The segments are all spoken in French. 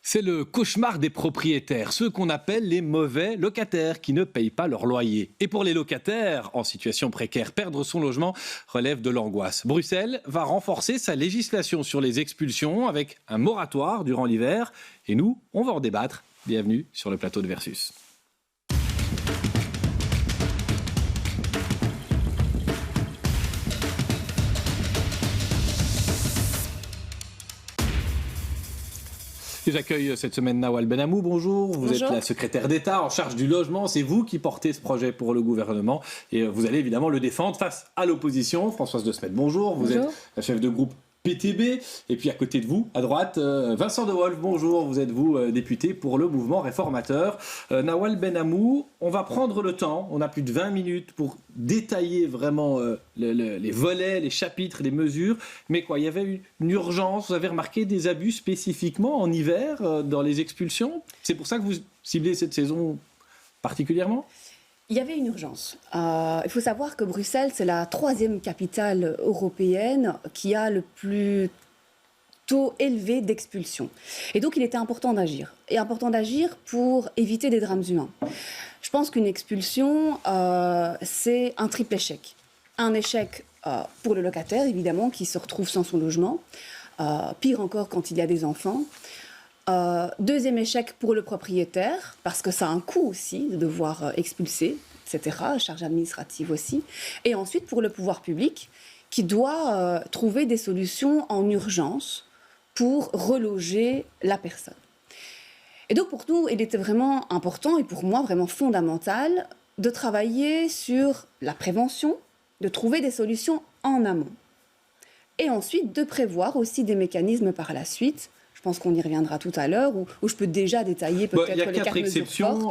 C'est le cauchemar des propriétaires, ceux qu'on appelle les mauvais locataires qui ne payent pas leur loyer. Et pour les locataires en situation précaire, perdre son logement relève de l'angoisse. Bruxelles va renforcer sa législation sur les expulsions avec un moratoire durant l'hiver. Et nous, on va en débattre. Bienvenue sur le plateau de Versus. J'accueille cette semaine Nawal Benhamou, bonjour. Vous êtes la secrétaire d'État en charge du logement. C'est vous qui portez ce projet pour le gouvernement et vous allez évidemment le défendre face à l'opposition. Françoise De Smet, bonjour. Vous êtes la chef de groupe PTB. Et puis à côté de vous, à droite, Vincent De Wolf, bonjour. Vous êtes député pour le mouvement réformateur. Nawal Benhamou, on va prendre le temps. On a plus de 20 minutes pour détailler vraiment les volets, les chapitres, les mesures. Mais quoi, il y avait une urgence. Vous avez remarqué des abus spécifiquement en hiver dans les expulsions. C'est pour ça que vous ciblez cette saison particulièrement ? Il y avait une urgence. Il faut savoir que Bruxelles, c'est la 3e capitale européenne qui a le plus taux élevé d'expulsion. Et donc, il était important d'agir. Et important d'agir pour éviter des drames humains. Je pense qu'une expulsion, c'est un triple échec. Un échec pour le locataire, évidemment, qui se retrouve sans son logement. Pire encore quand il y a des enfants. Deuxième échec pour le propriétaire, parce que ça a un coût aussi de devoir expulser, etc., charge administrative aussi. Et ensuite pour le pouvoir public, qui doit trouver des solutions en urgence pour reloger la personne. Et donc pour nous, il était vraiment important, et pour moi vraiment fondamental, de travailler sur la prévention, de trouver des solutions en amont. Et ensuite de prévoir aussi des mécanismes par la suite. Je pense qu'on y reviendra tout à l'heure, où je peux déjà détailler peut-être les 4 exceptions,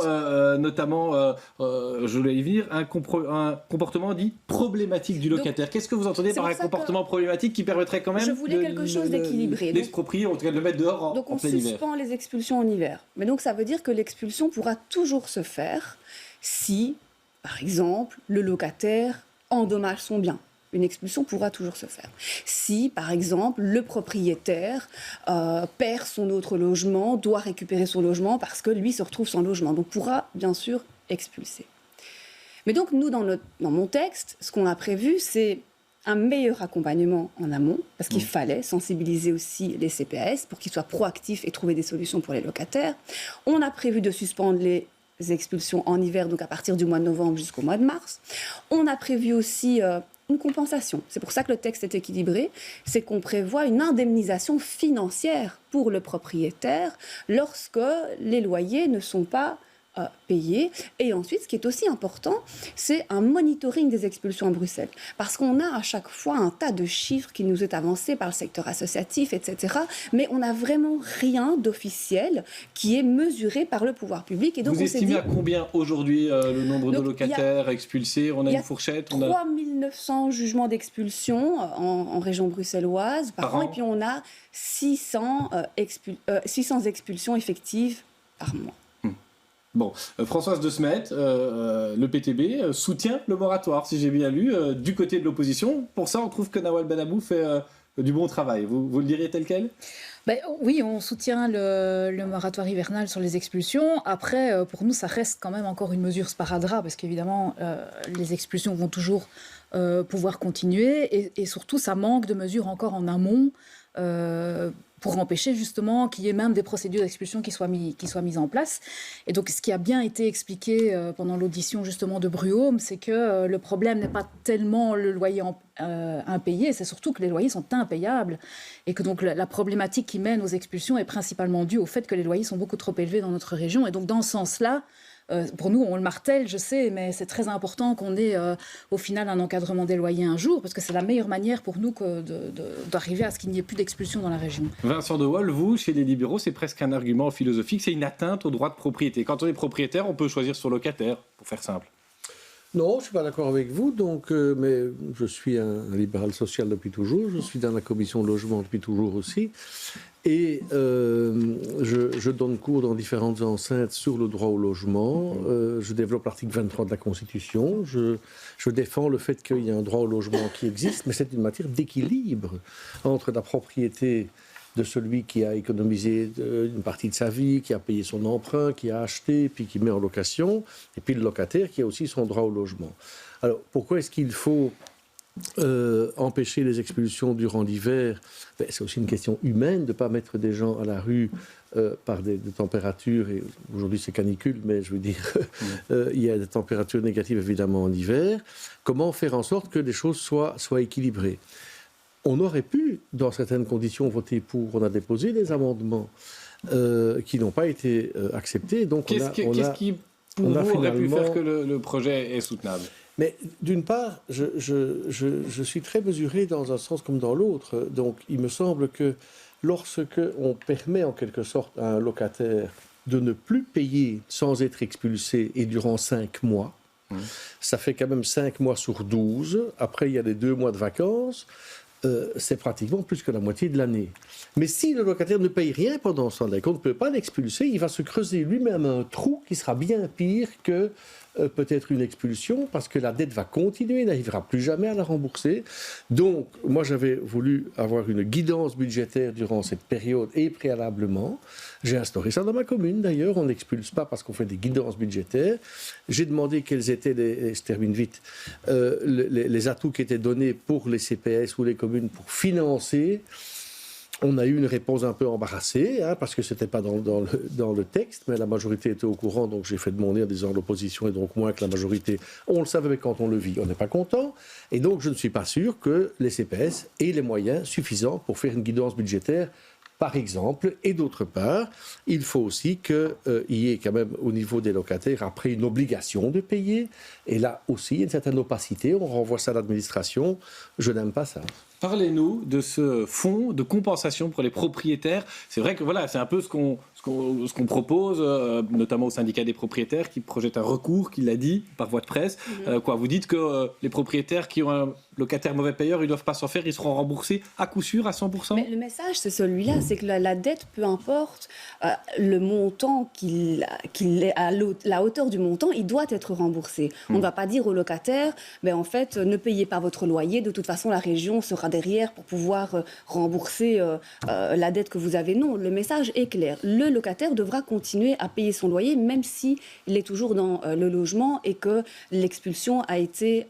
notamment, je voulais y venir, un comportement dit problématique du locataire. Qu'est-ce que vous entendez par un comportement problématique qui permettrait quand même je voulais quelque chose d'équilibré. L'exproprier, en tout cas de le mettre dehors en plein hiver. Donc on suspend les expulsions en hiver. Mais donc ça veut dire que l'expulsion pourra toujours se faire si, par exemple, le locataire endommage son bien. Une expulsion pourra toujours se faire. Si, par exemple, le propriétaire perd son autre logement, doit récupérer son logement parce que lui se retrouve sans logement. Donc, pourra bien sûr expulser. Mais donc, nous, dans mon texte, ce qu'on a prévu, c'est un meilleur accompagnement en amont, parce qu'il fallait sensibiliser aussi les CPAS pour qu'ils soient proactifs et trouver des solutions pour les locataires. On a prévu de suspendre les expulsions en hiver, donc à partir du mois de novembre jusqu'au mois de mars. On a prévu aussi une compensation. C'est pour ça que le texte est équilibré. C'est qu'on prévoit une indemnisation financière pour le propriétaire lorsque les loyers ne sont pas payés. Et ensuite, ce qui est aussi important, c'est un monitoring des expulsions à Bruxelles. Parce qu'on a à chaque fois un tas de chiffres qui nous est avancé par le secteur associatif, etc. Mais on n'a vraiment rien d'officiel qui est mesuré par le pouvoir public. Et donc, vous estimez à combien aujourd'hui le nombre de locataires expulsés ? On a une fourchette ? 3 900 jugements d'expulsion en région bruxelloise par an. Et puis on a 600 expulsions effectives par mois. Bon, Françoise De Smet, le PTB soutient le moratoire, si j'ai bien lu, du côté de l'opposition. Pour ça, on trouve que Nawal Benhamou fait du bon travail. Vous le diriez tel quel ? Oui, on soutient le moratoire hivernal sur les expulsions. Après, pour nous, ça reste quand même encore une mesure sparadrap, parce qu'évidemment, les expulsions vont toujours pouvoir continuer. Et surtout, ça manque de mesures encore en amont pour empêcher justement qu'il y ait même des procédures d'expulsion qui soient mises en place. Et donc, ce qui a bien été expliqué pendant l'audition justement de Bruaume, c'est que le problème n'est pas tellement le loyer impayé, c'est surtout que les loyers sont impayables et que donc la problématique qui mène aux expulsions est principalement due au fait que les loyers sont beaucoup trop élevés dans notre région. Et donc, dans ce sens-là, pour nous, on le martèle, je sais, mais c'est très important qu'on ait au final un encadrement des loyers un jour, parce que c'est la meilleure manière pour nous d'arriver à ce qu'il n'y ait plus d'expulsion dans la région. Vincent De Wolf, vous, chez les libéraux, c'est presque un argument philosophique, c'est une atteinte au droit de propriété. Quand on est propriétaire, on peut choisir son locataire, pour faire simple. Non, je ne suis pas d'accord avec vous, mais je suis un libéral social depuis toujours, je suis dans la commission logement depuis toujours aussi, et je donne cours dans différentes enceintes sur le droit au logement, je développe l'article 23 de la Constitution, je défends le fait qu'il y a un droit au logement qui existe, mais c'est une matière d'équilibre entre la propriété de celui qui a économisé une partie de sa vie, qui a payé son emprunt, qui a acheté, puis qui met en location, et puis le locataire qui a aussi son droit au logement. Alors, pourquoi est-ce qu'il faut empêcher les expulsions durant l'hiver? C'est aussi une question humaine de ne pas mettre des gens à la rue par des températures, et aujourd'hui c'est canicule, mais je veux dire, il y a des températures négatives évidemment en hiver. Comment faire en sorte que les choses soient équilibrées? On aurait pu, dans certaines conditions, voter pour. On a déposé des amendements qui n'ont pas été acceptés. Donc qu'est-ce qui, pour vous, aurait pu faire que le projet est soutenable? Mais d'une part, je suis très mesuré dans un sens comme dans l'autre. Donc il me semble que lorsque on permet en quelque sorte à un locataire de ne plus payer sans être expulsé et durant 5 mois, ça fait quand même 5 mois sur 12. Après, il y a les 2 mois de vacances. C'est pratiquement plus que la moitié de l'année. Mais si le locataire ne paye rien pendant ce temps-là, qu'on ne peut pas l'expulser, il va se creuser lui-même un trou qui sera bien pire que peut-être une expulsion, parce que la dette va continuer, il n'arrivera plus jamais à la rembourser. Donc, moi, j'avais voulu avoir une guidance budgétaire durant cette période et préalablement. J'ai instauré ça dans ma commune, d'ailleurs. On n'expulse pas parce qu'on fait des guidances budgétaires. J'ai demandé quels étaient, je termine vite, les atouts qui étaient donnés pour les CPS ou les communes pour financer. On a eu une réponse un peu embarrassée, parce que ce n'était pas dans le texte, mais la majorité était au courant, donc j'ai fait demander en disant l'opposition est donc moins que la majorité. On le savait, mais quand on le vit, on n'est pas content. Et donc je ne suis pas sûr que les CPS aient les moyens suffisants pour faire une guidance budgétaire, par exemple. Et d'autre part, il faut aussi qu'il y ait quand même au niveau des locataires après une obligation de payer. Et là aussi, il y a une certaine opacité, on renvoie ça à l'administration. Je n'aime pas ça. Parlez-nous de ce fonds de compensation pour les propriétaires. C'est vrai que voilà, c'est un peu ce qu'on propose, notamment au syndicat des propriétaires, qui projette un recours, qui l'a dit par voie de presse. Vous dites que les propriétaires qui ont un locataire mauvais payeur, ils ne doivent pas s'en faire, ils seront remboursés à coup sûr, à 100%. Mais le message, c'est celui-là, c'est que la dette, peu importe le montant qu'il est, à la hauteur du montant, il doit être remboursé. On ne va pas dire aux locataires, en fait, ne payez pas votre loyer, de toute façon, la région sera derrière pour pouvoir rembourser la dette que vous avez. Non, le message est clair. Le locataire devra continuer à payer son loyer, même s'il est toujours dans le logement et que l'expulsion a été...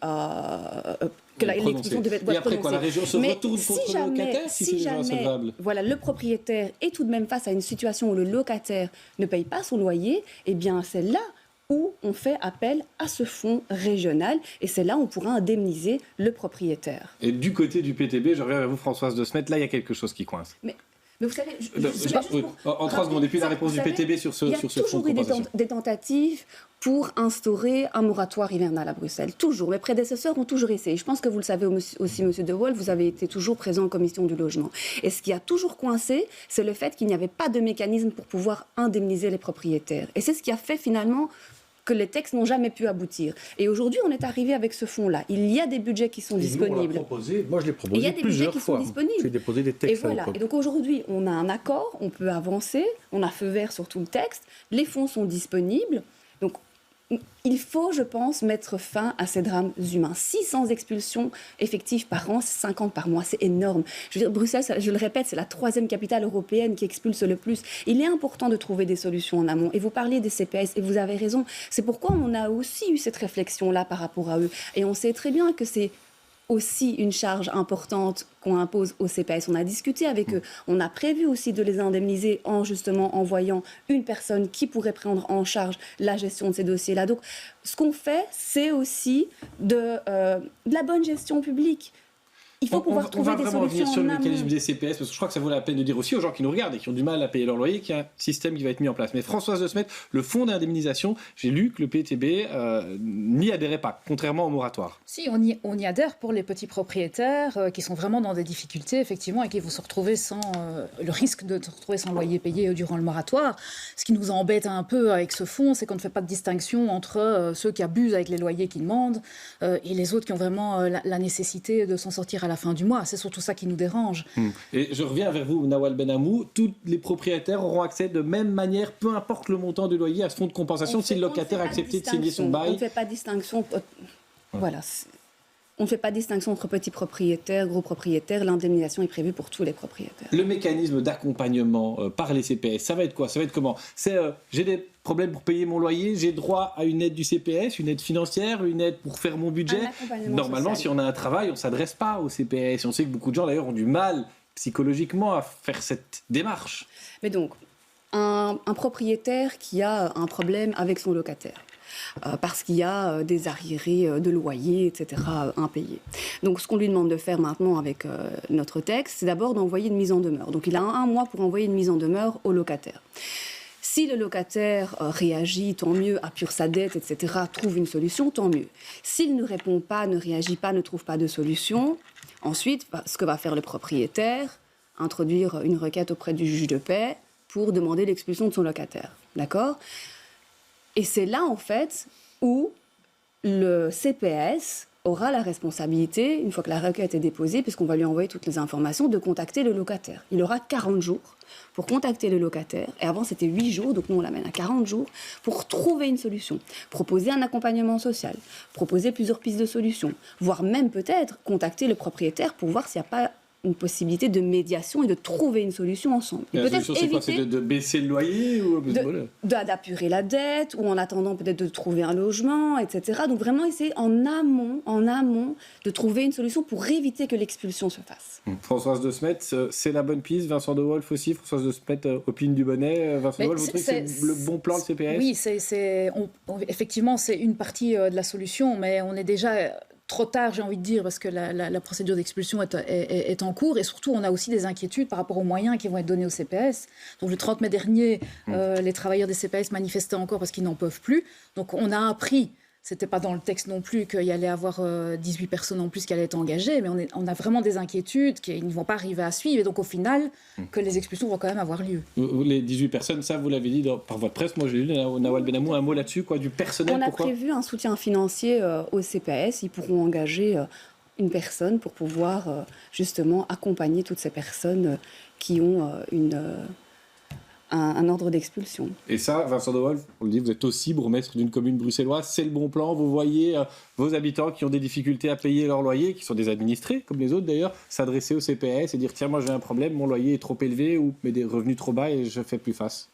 l'expulsion devait être prononcée. Et après quoi, la région se retourne contre le locataire si c'est insolvable. Voilà, le propriétaire est tout de même face à une situation où le locataire ne paye pas son loyer, eh bien c'est là où on fait appel à ce fonds régional et c'est là où on pourra indemniser le propriétaire. Et du côté du PTB, je reviens vers vous Françoise de Smet, là il y a quelque chose qui coince. Mais vous savez, en 3 secondes, et puis la réponse du PTB sur ce fonds de compensation. Il y a toujours eu des tentatives pour instaurer un moratoire hivernal à Bruxelles. Toujours. Mes prédécesseurs ont toujours essayé. Je pense que vous le savez aussi, M. De Waal, vous avez été toujours présent en commission du logement. Et ce qui a toujours coincé, c'est le fait qu'il n'y avait pas de mécanisme pour pouvoir indemniser les propriétaires. Et c'est ce qui a fait finalement que les textes n'ont jamais pu aboutir. Et aujourd'hui, on est arrivé avec ce fonds-là. Il y a des budgets qui sont disponibles. Moi, je l'ai proposé plusieurs fois. J'ai déposé des textes et voilà. Et donc aujourd'hui, on a un accord, on peut avancer, on a feu vert sur tout le texte, les fonds sont disponibles. Donc, il faut, je pense, mettre fin à ces drames humains. 600 expulsions effectives par an, 50 par mois, c'est énorme. Je veux dire, Bruxelles, je le répète, c'est la 3e capitale européenne qui expulse le plus. Il est important de trouver des solutions en amont. Et vous parliez des CPS, et vous avez raison. C'est pourquoi on a aussi eu cette réflexion-là par rapport à eux. Et on sait très bien que c'est aussi une charge importante qu'on impose aux CPS. On a discuté avec eux. On a prévu aussi de les indemniser en justement envoyant une personne qui pourrait prendre en charge la gestion de ces dossiers-là. Donc, ce qu'on fait, c'est aussi de la bonne gestion publique. Il faut pouvoir trouver des solutions. On va vraiment revenir sur le mécanisme des CPS, parce que je crois que ça vaut la peine de dire aussi aux gens qui nous regardent et qui ont du mal à payer leur loyer qu'il y a un système qui va être mis en place. Mais Françoise de Smet, le fonds d'indemnisation, j'ai lu que le PTB n'y adhérait pas, contrairement au moratoire. Si, on y adhère pour les petits propriétaires qui sont vraiment dans des difficultés, effectivement, et qui vont se retrouver sans le risque de se retrouver sans loyer payé durant le moratoire. Ce qui nous embête un peu avec ce fonds, c'est qu'on ne fait pas de distinction entre ceux qui abusent avec les loyers qu'ils demandent et les autres qui ont vraiment la nécessité de s'en sortir à la fin du mois. C'est surtout ça qui nous dérange. Et je reviens vers vous, Nawal Benamou. Tous les propriétaires auront accès de même manière, peu importe le montant du loyer, à ce fonds de compensation si le locataire a accepté de signer son bail. On ne fait pas de distinction. Voilà. on ne fait pas de distinction entre petits propriétaires, gros propriétaires. L'indemnisation est prévue pour tous les propriétaires. Le mécanisme d'accompagnement par les CPS, ça va être quoi? Ça va être comment? C'est j'ai des problèmes pour payer mon loyer, j'ai droit à une aide du CPS, une aide financière, une aide pour faire mon budget. Normalement, si on a un travail, on ne s'adresse pas au CPS. On sait que beaucoup de gens, d'ailleurs, ont du mal psychologiquement à faire cette démarche. Mais donc, un propriétaire qui a un problème avec son locataire, parce qu'il y a des arriérés de loyer, etc., impayés. Donc, ce qu'on lui demande de faire maintenant avec notre texte, c'est d'abord d'envoyer une mise en demeure. Donc, il a un mois pour envoyer une mise en demeure au locataire. Si le locataire réagit, tant mieux, apure sa dette, etc., trouve une solution, tant mieux. S'il ne répond pas, ne réagit pas, ne trouve pas de solution, ensuite, ce que va faire le propriétaire, introduire une requête auprès du juge de paix pour demander l'expulsion de son locataire. D'accord ? Et c'est là, en fait, où le CPS aura la responsabilité, une fois que la requête est déposée, puisqu'on va lui envoyer toutes les informations, de contacter le locataire. Il aura 40 jours pour contacter le locataire. Et avant, c'était 8 jours, donc nous, on l'amène à 40 jours pour trouver une solution, proposer un accompagnement social, proposer plusieurs pistes de solutions, voire même peut-être contacter le propriétaire pour voir s'il n'y a pas une possibilité de médiation et de trouver une solution ensemble. Et la solution, c'est quoi? C'est de baisser le loyer ou d'apurer la dette, ou en attendant peut-être de trouver un logement, etc. Donc vraiment essayer en amont de trouver une solution pour éviter que l'expulsion se fasse. Françoise de Smet, c'est la bonne piste. Vincent de Wolf aussi. Françoise de Smet, opine du bonnet. Vincent de Wolf, vous trouvez que c'est le bon plan de CPS? Oui, effectivement, c'est une partie de la solution, mais on est déjà trop tard, j'ai envie de dire, parce que la procédure d'expulsion est en cours, et surtout on a aussi des inquiétudes par rapport aux moyens qui vont être donnés au CPS. Donc le 30 mai dernier, les travailleurs des CPS manifestaient encore parce qu'ils n'en peuvent plus. Donc on a appris, c'était pas dans le texte non plus, qu'il y allait avoir 18 personnes en plus qui allaient être engagées, mais on a vraiment des inquiétudes qu'ils ne vont pas arriver à suivre, et donc au final, que les expulsions vont quand même avoir lieu. Les 18 personnes, ça vous l'avez dit par votre presse, moi j'ai lu, Nawal Benamou, un mot là-dessus, quoi, du personnel. On a prévu un soutien financier au CPS, ils pourront engager une personne pour pouvoir justement accompagner toutes ces personnes qui ont un ordre d'expulsion. Et ça, Vincent de Wolf, on le dit, vous êtes aussi bourgmestre d'une commune bruxelloise, c'est le bon plan, vous voyez vos habitants qui ont des difficultés à payer leur loyer, qui sont des administrés, comme les autres d'ailleurs, s'adresser au CPS et dire, tiens, moi j'ai un problème, mon loyer est trop élevé ou mes des revenus trop bas et je fais plus face.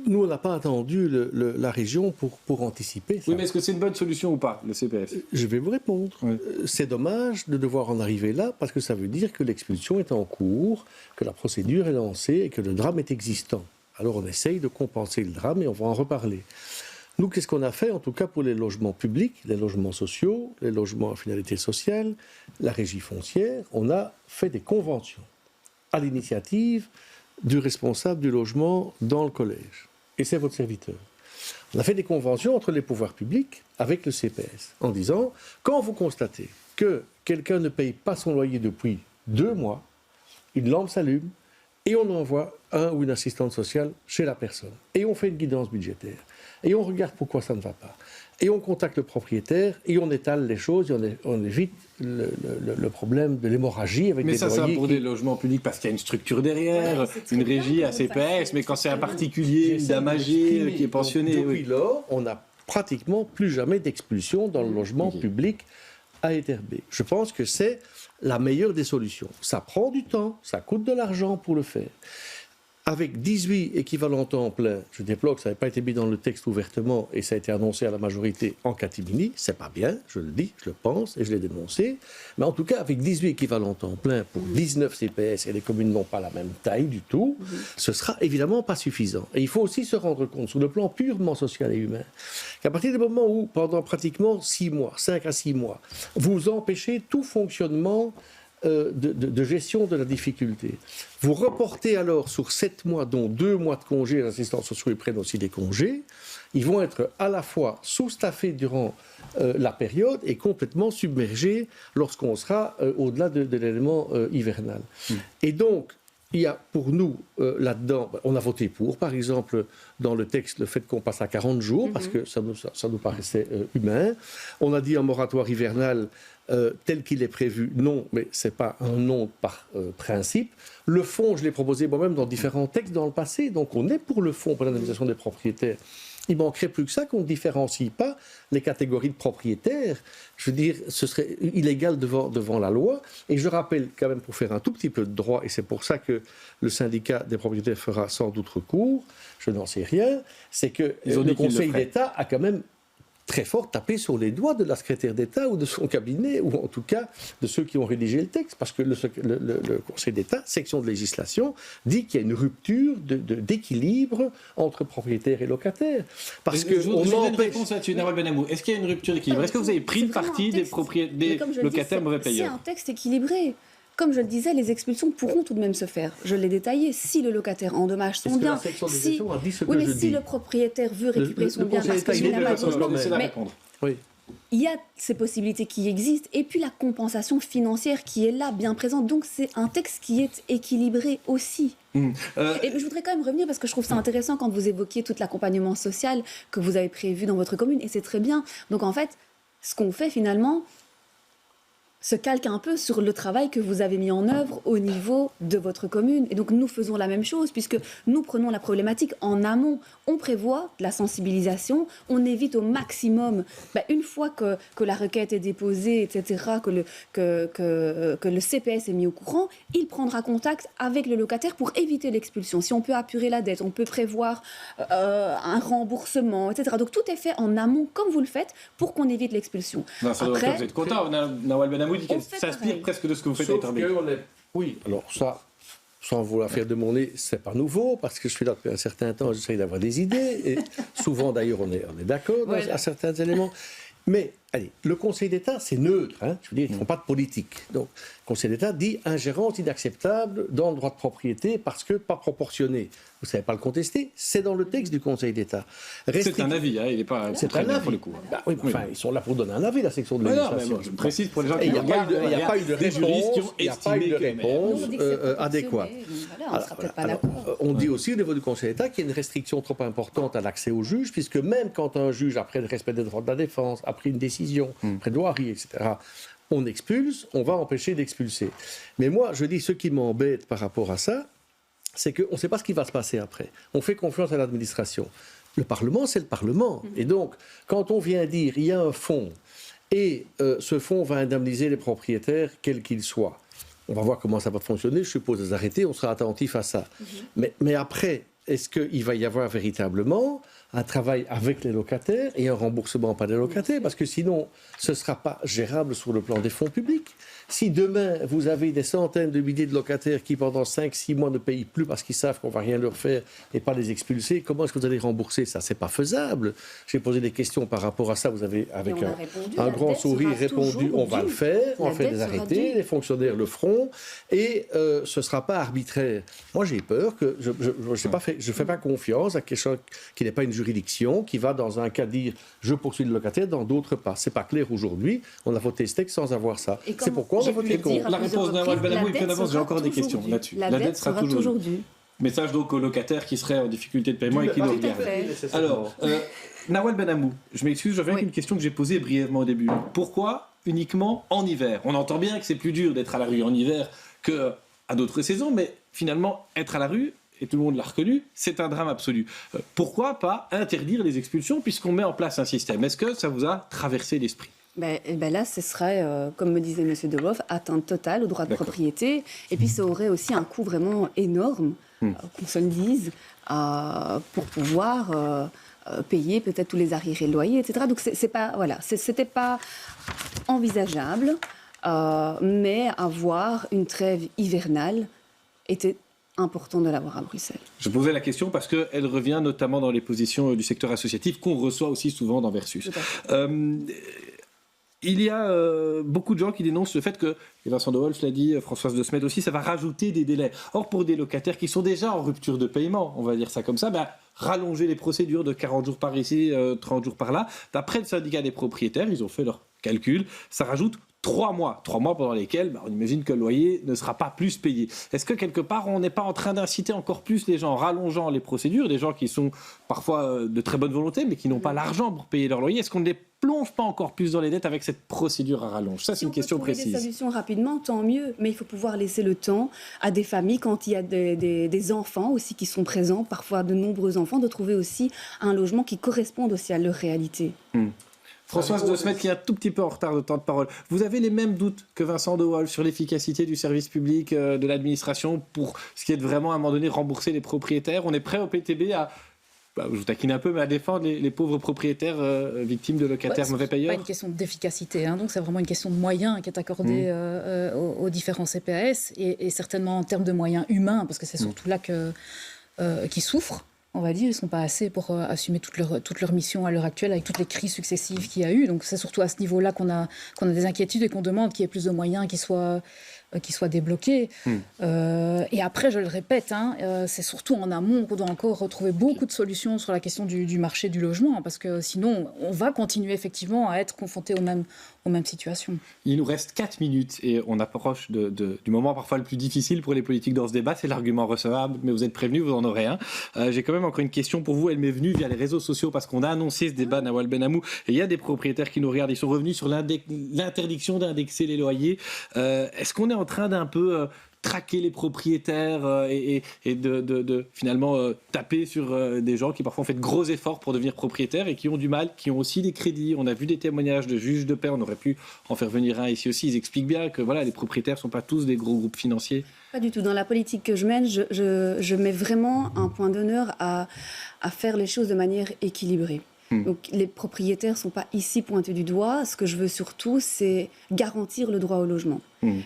Nous, on n'a pas attendu la région pour anticiper ça. Oui, mais est-ce que c'est une bonne solution ou pas, le CPS? Je vais vous répondre. Oui. C'est dommage de devoir en arriver là, parce que ça veut dire que l'expulsion est en cours, que la procédure est lancée et que le drame est existant. Alors on essaye de compenser le drame et on va en reparler. Nous, qu'est-ce qu'on a fait, en tout cas pour les logements publics, les logements sociaux, les logements à finalité sociale, la régie foncière? On a fait des conventions à l'initiative du responsable du logement dans le collège. Et c'est votre serviteur. On a fait des conventions entre les pouvoirs publics avec le CPS en disant, quand vous constatez que quelqu'un ne paye pas son loyer depuis 2 mois, une lampe s'allume, et on envoie un ou une assistante sociale chez la personne. Et on fait une guidance budgétaire. Et on regarde pourquoi ça ne va pas. Et on contacte le propriétaire et on étale les choses et on évite le problème de l'hémorragie avec des loyers. Mais ça, c'est pour des logements publics parce qu'il y a une structure derrière, une régie à CPS, mais quand c'est un particulier, une dame âgée qui est pensionnée... Depuis lors, on n'a pratiquement plus jamais d'expulsion dans le logement public à Etterbeek. Je pense que c'est la meilleure des solutions. Ça prend du temps, ça coûte de l'argent pour le faire. Avec 18 équivalents temps plein, je déplore que ça n'avait pas été mis dans le texte ouvertement et ça a été annoncé à la majorité en catimini, c'est pas bien, je le dis, je le pense et je l'ai dénoncé. Mais en tout cas, avec 18 équivalents temps plein pour 19 CPS et les communes n'ont pas la même taille du tout, ce sera évidemment pas suffisant. Et il faut aussi se rendre compte, sur le plan purement social et humain, qu'à partir du moment où, pendant pratiquement 6 mois, 5 à 6 mois, vous empêchez tout fonctionnement de gestion de la difficulté. Vous reportez alors sur 7 mois, dont 2 mois de congés, les assistants sociaux ils prennent aussi des congés, ils vont être à la fois sous-staffés durant la période et complètement submergés lorsqu'on sera au-delà de l'élément hivernal. Et donc, il y a pour nous, là-dedans, on a voté pour, par exemple, dans le texte, le fait qu'on passe à 40 jours, parce que ça nous paraissait humain. On a dit un moratoire hivernal tel qu'il est prévu, non, mais ce n'est pas un non par principe. Le fond, je l'ai proposé moi-même dans différents textes dans le passé, donc on est pour le fond, pour l'indemnisation des propriétaires. Il manquerait plus que ça qu'on ne différencie pas les catégories de propriétaires. Je veux dire, ce serait illégal devant la loi. Et je rappelle quand même, pour faire un tout petit peu de droit, et c'est pour ça que le syndicat des propriétaires fera sans doute recours, je n'en sais rien, c'est que le Conseil d'État a quand même très fort tapé sur les doigts de la secrétaire d'État ou de son cabinet, ou en tout cas de ceux qui ont rédigé le texte, parce que le Conseil d'État, section de législation, dit qu'il y a une rupture d'équilibre entre propriétaires et locataires. Parce que je voudrais une réponse là-dessus, Nawal Benamou. Est-ce qu'il y a une rupture d'équilibre? Est-ce que vous avez pris le parti des locataires mauvais payeurs? C'est un texte équilibré. Comme je le disais, les expulsions pourront tout de même se faire. Je l'ai détaillé. Si le locataire endommage son bien, si le propriétaire veut récupérer son bien, parce que il y a ces possibilités qui existent, et puis la compensation financière qui est là, bien présente. Donc c'est un texte qui est équilibré aussi. Et je voudrais quand même revenir, parce que je trouve ça intéressant quand vous évoquiez tout l'accompagnement social que vous avez prévu dans votre commune, et c'est très bien. Donc en fait, ce qu'on fait finalement se calque un peu sur le travail que vous avez mis en œuvre au niveau de votre commune. Et donc nous faisons la même chose, puisque nous prenons la problématique en amont. On prévoit de la sensibilisation, on évite au maximum, une fois que la requête est déposée, etc., que le CPS est mis au courant, il prendra contact avec le locataire pour éviter l'expulsion. Si on peut apurer la dette, on peut prévoir un remboursement, etc. Donc tout est fait en amont, comme vous le faites, pour qu'on évite l'expulsion. Après, vous êtes content, Nawal Benamou dit qu'elle s'inspire presque de ce que vous faites avec Herbé. Oui, alors ça, sans vouloir faire de mon nez, c'est pas nouveau, parce que je suis là depuis un certain temps, j'essaie d'avoir des idées, et souvent d'ailleurs on est d'accord à certains éléments. Mais, allez, le Conseil d'État, c'est neutre, hein, je veux dire, ils ne font pas de politique. Donc, le Conseil d'État dit ingérence inacceptable dans le droit de propriété parce que pas proportionné. Vous ne savez pas le contester, c'est dans le texte du Conseil d'État. C'est un avis, hein, il n'est pas c'est très bien pour le coup. Oui, enfin, ils sont là pour donner un avis, la section de législation. Je précise pour les gens qui il n'y a pas eu de réponse adéquate. On dit aussi au niveau du Conseil d'État qu'il y a une restriction trop importante à l'accès au juge, puisque même quand un juge, après le respect des droits de la défense, a pris une décision, plaidoirie, etc., on expulse, on va empêcher d'expulser. Mais moi, je dis, ce qui m'embête par rapport à ça, c'est qu'on ne sait pas ce qui va se passer après. On fait confiance à l'administration. Le Parlement, c'est le Parlement. Et donc, quand on vient dire il y a un fonds, et ce fonds va indemniser les propriétaires, quels qu'ils soient, on va voir comment ça va fonctionner, je suppose les arrêter, on sera attentif à ça. Mais après, est-ce qu'il va y avoir véritablement un travail avec les locataires et un remboursement par les locataires? Parce que sinon, ce ne sera pas gérable sur le plan des fonds publics. Si demain, vous avez des centaines de milliers de locataires qui, pendant 5-6 mois, ne payent plus parce qu'ils savent qu'on ne va rien leur faire et pas les expulser, comment est-ce que vous allez rembourser ça? Ce n'est pas faisable. J'ai posé des questions par rapport à ça. Vous avez, avec un grand sourire, répondu, on va le faire, on fait des arrêtés, les fonctionnaires le feront, et ce ne sera pas arbitraire. Moi, j'ai peur que... Je ne fais pas confiance à quelque chose qui n'est pas une juridiction, qui va, dans un cas, dire « je poursuis le locataire », dans d'autres pas. Ce n'est pas clair aujourd'hui. On a voté ce texte sans avoir ça. C'est pourquoi la réponse d'un Benamou est d'avance, j'ai encore des questions là-dessus. La dette sera toujours due. Message donc aux locataires qui seraient en difficulté de paiement et qui nous regardent. Alors, Nawal Benamou, je m'excuse, je reviens avec une question que j'ai posée brièvement au début. Pourquoi uniquement en hiver? On entend bien que c'est plus dur d'être à la rue en hiver qu'à d'autres saisons, mais finalement, être à la rue, et tout le monde l'a reconnu, c'est un drame absolu. Pourquoi pas interdire les expulsions puisqu'on met en place un système? Est-ce que ça vous a traversé l'esprit? Là, ce serait, comme me disait M. Deloff, atteinte totale au droit de propriété. Et puis, ça aurait aussi un coût vraiment énorme, qu'on se le dise, pour pouvoir payer peut-être tous les arriérés de loyer, etc. Donc, c'était pas envisageable, mais avoir une trêve hivernale était important de l'avoir à Bruxelles. Je posais la question parce qu'elle revient notamment dans les positions du secteur associatif qu'on reçoit aussi souvent dans Versus. Il y a beaucoup de gens qui dénoncent le fait que, et Vincent De Wolf l'a dit, Françoise De Smet aussi, ça va rajouter des délais. Or, pour des locataires qui sont déjà en rupture de paiement, on va dire ça comme ça, rallonger les procédures de 40 jours par ici, 30 jours par là, d'après le syndicat des propriétaires, ils ont fait leur calcul, ça rajoute 3 mois pendant lesquels on imagine que le loyer ne sera pas plus payé. Est-ce que quelque part on n'est pas en train d'inciter encore plus les gens en rallongeant les procédures, des gens qui sont parfois de très bonne volonté mais qui n'ont pas l'argent pour payer leur loyer? Est-ce qu'on ne les plonge pas encore plus dans les dettes avec cette procédure à rallonge? Ça, c'est une question précise. Si on peut trouver des solutions rapidement, tant mieux, mais il faut pouvoir laisser le temps à des familles, quand il y a des enfants aussi qui sont présents, parfois de nombreux enfants, de trouver aussi un logement qui corresponde aussi à leur réalité. Françoise De Smet, qui est un tout petit peu en retard de temps de parole. Vous avez les mêmes doutes que Vincent De Wolf sur l'efficacité du service public, de l'administration, pour ce qui est de vraiment, à un moment donné, rembourser les propriétaires. On est prêt au PTB à, je vous taquine un peu, mais à défendre les pauvres propriétaires victimes de locataires mauvais payeurs? C'est pas une question d'efficacité, donc c'est vraiment une question de moyens qui est accordée aux différents CPAS, et certainement en termes de moyens humains, parce que c'est surtout là qu'ils souffrent. On va dire, ils ne sont pas assez pour assumer toute leur mission à l'heure actuelle avec toutes les crises successives qu'il y a eu. Donc c'est surtout à ce niveau-là qu'on a des inquiétudes et qu'on demande qu'il y ait plus de moyens qui soient débloqués. Et après, je le répète, c'est surtout en amont qu'on doit encore retrouver beaucoup de solutions sur la question du marché du logement, parce que sinon, on va continuer effectivement à être confronté aux mêmes situations. Il nous reste 4 minutes et on approche du moment parfois le plus difficile pour les politiques dans ce débat, c'est l'argument recevable, mais vous êtes prévenus, vous en aurez un. J'ai quand même encore une question pour vous, elle m'est venue via les réseaux sociaux parce qu'on a annoncé ce débat, Nawal Benhamou, et il y a des propriétaires qui nous regardent, ils sont revenus sur l'interdiction d'indexer les loyers. Est-ce qu'on est en train d'un peu traquer les propriétaires et de finalement taper sur des gens qui parfois ont fait de gros efforts pour devenir propriétaires et qui ont du mal, qui ont aussi des crédits? On a vu des témoignages de juges de paix, on aurait pu en faire venir un ici aussi. Ils expliquent bien que les propriétaires ne sont pas tous des gros groupes financiers. Pas du tout. Dans la politique que je mène, je mets vraiment un point d'honneur à faire les choses de manière équilibrée. Donc les propriétaires ne sont pas ici pointés du doigt. Ce que je veux surtout, c'est garantir le droit au logement.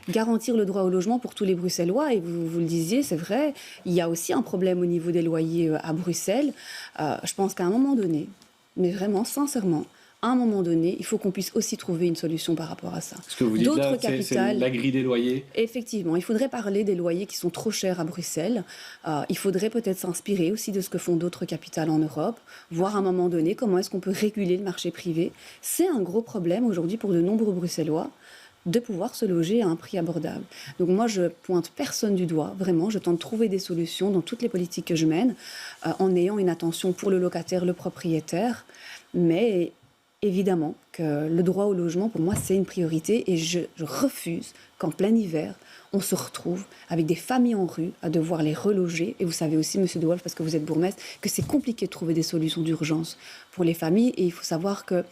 Garantir le droit au logement pour tous les Bruxellois. Et vous le disiez, c'est vrai, il y a aussi un problème au niveau des loyers à Bruxelles. Je pense qu'à un moment donné, mais vraiment, sincèrement, à un moment donné, il faut qu'on puisse aussi trouver une solution par rapport à ça. Ce que vous dites là, c'est la grille des loyers. Effectivement, il faudrait parler des loyers qui sont trop chers à Bruxelles. Il faudrait peut-être s'inspirer aussi de ce que font d'autres capitales en Europe, voir à un moment donné comment est-ce qu'on peut réguler le marché privé. C'est un gros problème aujourd'hui pour de nombreux Bruxellois de pouvoir se loger à un prix abordable. Donc moi, je pointe personne du doigt, vraiment. Je tente de trouver des solutions dans toutes les politiques que je mène, en ayant une attention pour le locataire, le propriétaire, mais évidemment que le droit au logement, pour moi, c'est une priorité et je refuse qu'en plein hiver, on se retrouve avec des familles en rue à devoir les reloger. Et vous savez aussi, Monsieur De Wolf, parce que vous êtes bourgmestre, que c'est compliqué de trouver des solutions d'urgence pour les familles. Et il faut savoir que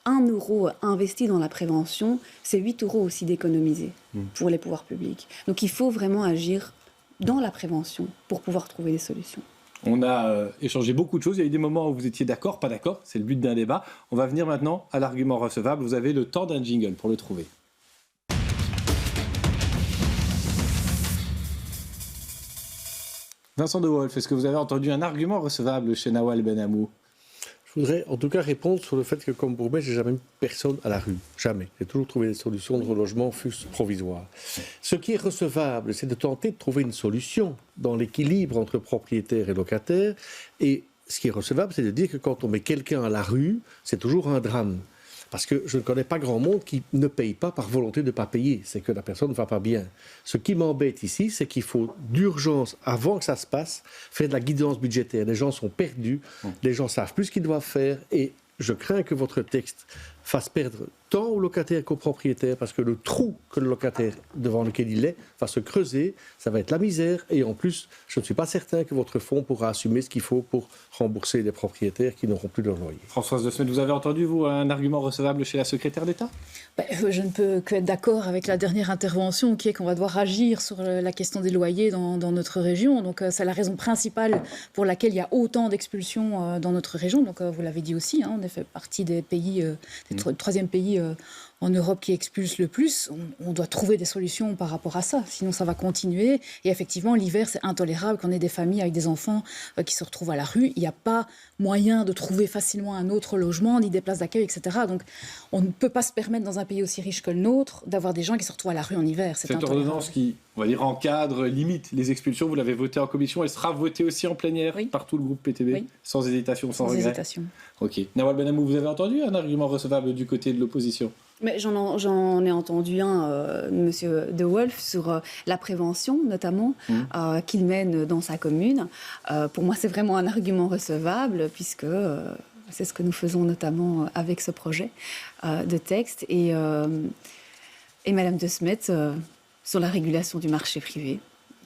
1 euro investi dans la prévention, c'est 8 euros aussi d'économiser pour les pouvoirs publics. Donc il faut vraiment agir dans la prévention pour pouvoir trouver des solutions. On a échangé beaucoup de choses. Il y a eu des moments où vous étiez d'accord, pas d'accord. C'est le but d'un débat. On va venir maintenant à l'argument recevable. Vous avez le temps d'un jingle pour le trouver. Vincent De Wolf, est-ce que vous avez entendu un argument recevable chez Nawal Benhamou? Je voudrais en tout cas répondre sur le fait que comme bourgmestre, j'ai jamais mis personne à la rue. Jamais. J'ai toujours trouvé des solutions de relogement, fût-ce provisoires. Ce qui est recevable, c'est de tenter de trouver une solution dans l'équilibre entre propriétaires et locataires. Et ce qui est recevable, c'est de dire que quand on met quelqu'un à la rue, c'est toujours un drame. Parce que je ne connais pas grand monde qui ne paye pas par volonté de ne pas payer. C'est que la personne ne va pas bien. Ce qui m'embête ici, c'est qu'il faut d'urgence, avant que ça se passe, faire de la guidance budgétaire. Les gens sont perdus, les gens savent plus ce qu'ils doivent faire et je crains que votre texte fasse perdre tant aux locataires qu'aux propriétaires parce que le trou que le locataire devant lequel il est va se creuser, ça va être la misère et en plus, je ne suis pas certain que votre fonds pourra assumer ce qu'il faut pour rembourser les propriétaires qui n'auront plus leur loyer. Françoise De Smet, vous avez entendu, vous, un argument recevable chez la secrétaire d'État? Je ne peux qu'être d'accord avec la dernière intervention qui est qu'on va devoir agir sur la question des loyers dans notre région. Donc c'est la raison principale pour laquelle il y a autant d'expulsions dans notre région. Donc vous l'avez dit aussi, on fait partie des pays, troisième pays en Europe qui expulse le plus. On doit trouver des solutions par rapport à ça, sinon ça va continuer. Et effectivement, l'hiver, c'est intolérable qu'on ait des familles avec des enfants qui se retrouvent à la rue. Il n'y a pas moyen de trouver facilement un autre logement, ni des places d'accueil, etc. Donc on ne peut pas se permettre dans un pays aussi riche que le nôtre d'avoir des gens qui se retrouvent à la rue en hiver. C'est cette ordonnance qui, on va dire, encadre, limite les expulsions, vous l'avez votée en commission, elle sera votée aussi en plénière par tout le groupe PTB, sans hésitation, sans regret. Hésitation. Ok. Nawal Benhamou, vous avez entendu un argument recevable du côté de l'opposition? Mais j'en ai entendu un, Monsieur De Wolf, sur la prévention notamment, qu'il mène dans sa commune. Pour moi, c'est vraiment un argument recevable, puisque c'est ce que nous faisons notamment avec ce projet de texte. Et Madame De Smet, sur la régulation du marché privé,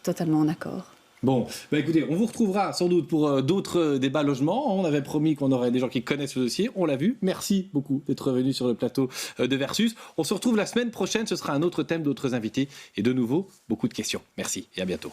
totalement en accord. Bon, écoutez, on vous retrouvera sans doute pour d'autres débats logements. On avait promis qu'on aurait des gens qui connaissent le dossier. On l'a vu. Merci beaucoup d'être venu sur le plateau de Versus. On se retrouve la semaine prochaine. Ce sera un autre thème, d'autres invités. Et de nouveau, beaucoup de questions. Merci et à bientôt.